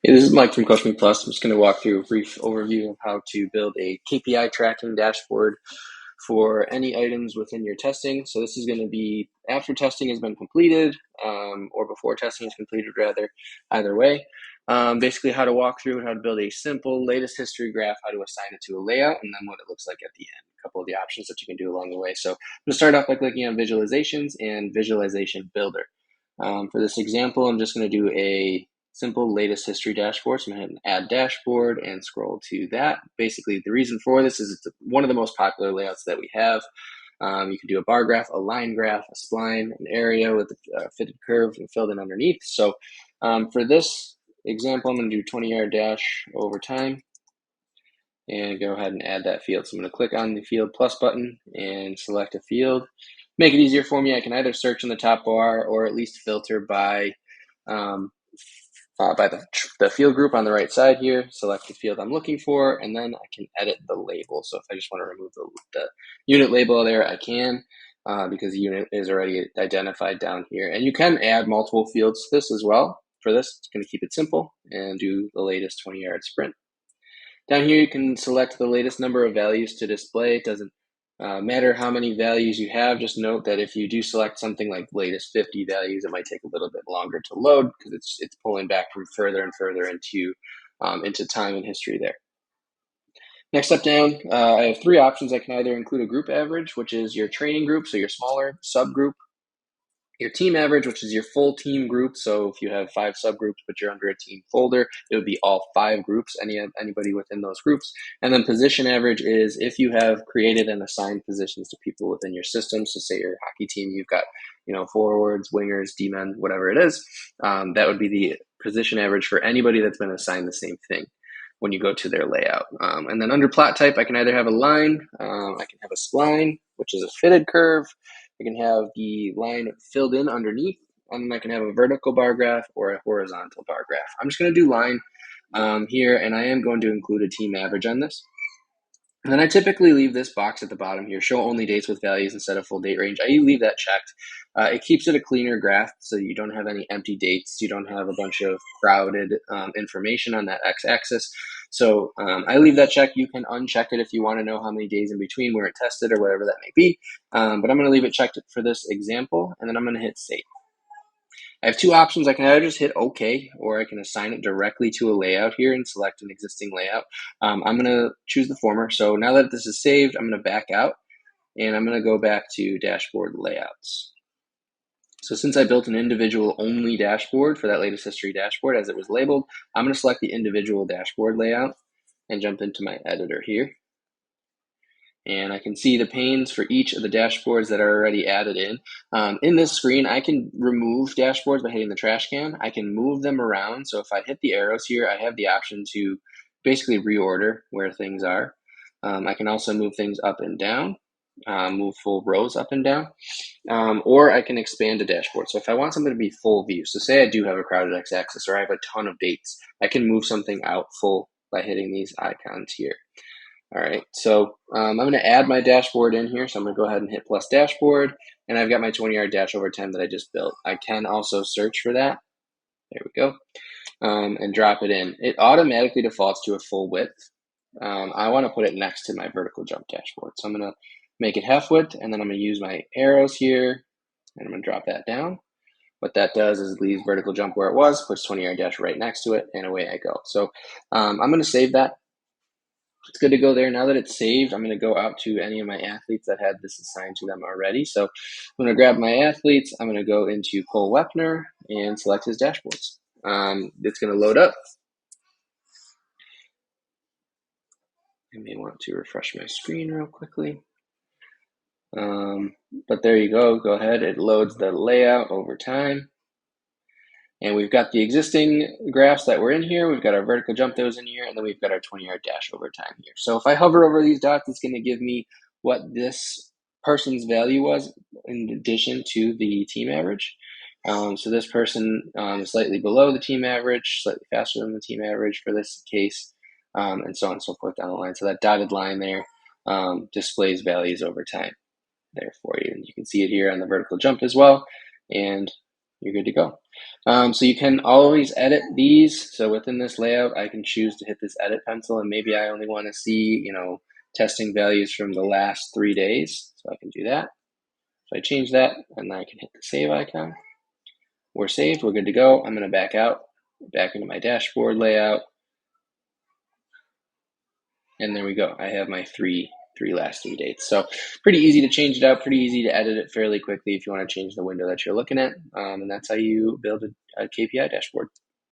Hey, this is Mike from Coach Me Plus. I'm just going to walk through a brief overview of how to build a KPI tracking dashboard for any items within your testing. So this is going to be after testing has been completed or before testing is completed, rather, either way. Basically how to walk through how to build a simple latest history graph, how to assign it to a layout, and then what it looks like at the end. A couple of the options that you can do along the way. So I'm going to start off by clicking on visualizations and visualization builder. For this example, I'm just going to do a simple latest history dashboard. So I'm going to add dashboard and scroll to that. Basically, the reason for this is it's one of the most popular layouts that we have. You can do a bar graph, a line graph, a spline, an area with a fitted curve and filled in underneath. So for this example, I'm going to do 20-yard dash over time and go ahead and add that field. So I'm going to click on the field plus button and select a field. Make it easier for me. I can either search in the top bar or at least filter by the field group on the right side here, select the field I'm looking for, and then I can edit the label. So if I just want to remove the unit label there, I can, because the unit is already identified down here. And you can add multiple fields to this as well. For this, it's going to keep it simple and do the latest 20-yard sprint. Down here, you can select the latest number of values to display. It doesn't matter how many values you have. Just note that if you do select something like latest 50 values, it might take a little bit longer to load because it's pulling back from further and further into time and history there. Next up down, I have three options. I can either include a group average, which is your training group, so your smaller subgroup, your team average, which is your full team group. So if you have 5 subgroups, but you're under a team folder, it would be all 5 groups, anybody within those groups. And then position average is if you have created and assigned positions to people within your system. So say your hockey team, you've got, forwards, wingers, D-men, whatever it is. That would be the position average for anybody that's been assigned the same thing when you go to their layout. And then under plot type, I can either have a line, I can have a spline, which is a fitted curve. I can have the line filled in underneath, and then I can have a vertical bar graph or a horizontal bar graph. I'm just going to do line here, and I am going to include a team average on this. And then I typically leave this box at the bottom here, show only dates with values instead of full date range. I leave that checked. It keeps it a cleaner graph so you don't have any empty dates. You don't have a bunch of crowded information on that x-axis. So I leave that checked. You can uncheck it if you want to know how many days in between where it tested or whatever that may be. But I'm going to leave it checked for this example, and then I'm going to hit save. I have two options. I can either just hit OK, or I can assign it directly to a layout here and select an existing layout. I'm going to choose the former. So now that this is saved, I'm going to back out, and I'm going to go back to dashboard layouts. So since I built an individual only dashboard for that latest history dashboard as it was labeled, I'm going to select the individual dashboard layout and jump into my editor here. And I can see the panes for each of the dashboards that are already added in. In this screen, I can remove dashboards by hitting the trash can. I can move them around. So if I hit the arrows here, I have the option to basically reorder where things are. I can also move things up and down, move full rows up and down, or I can expand a dashboard. So if I want something to be full view, so say I do have a crowded x-axis or I have a ton of dates, I can move something out full by hitting these icons here. All right, so I'm going to add my dashboard in here. So I'm going to go ahead and hit plus dashboard, and I've got my 20-yard dash over time that I just built. I can also search for that. There we go. And drop it in. It automatically defaults to a full width. I want to put it next to my vertical jump dashboard. So I'm going to make it half width, and then I'm going to use my arrows here, and I'm going to drop that down. What that does is leaves vertical jump where it was, puts 20-yard dash right next to it, and away I go. So I'm going to save that. It's good to go there. Now that it's saved, I'm going to go out to any of my athletes that had this assigned to them already. So I'm going to grab my athletes. I'm going to go into Cole Wepner and select his dashboards. It's going to load up. I may want to refresh my screen real quickly. But there you go. Go ahead. It loads the layout over time. And we've got the existing graphs that were in here. We've got our vertical jump that was in here, and then we've got our 20-yard dash over time here. So if I hover over these dots, it's going to give me what this person's value was in addition to the team average. So this person is slightly below the team average, slightly faster than the team average for this case, and so on and so forth down the line. So that dotted line there displays values over time there for you. And you can see it here on the vertical jump as well. And you're good to go. So you can always edit these. So within this layout, I can choose to hit this edit pencil, and maybe I only want to see, testing values from the last 3 days. So I can do that. So I change that, and then I can hit the save icon. We're saved, we're good to go. I'm gonna back out, back into my dashboard layout. And there we go. I have my last three dates. So pretty easy to change it out, pretty easy to edit it fairly quickly if you want to change the window that you're looking at. And that's how you build a KPI dashboard.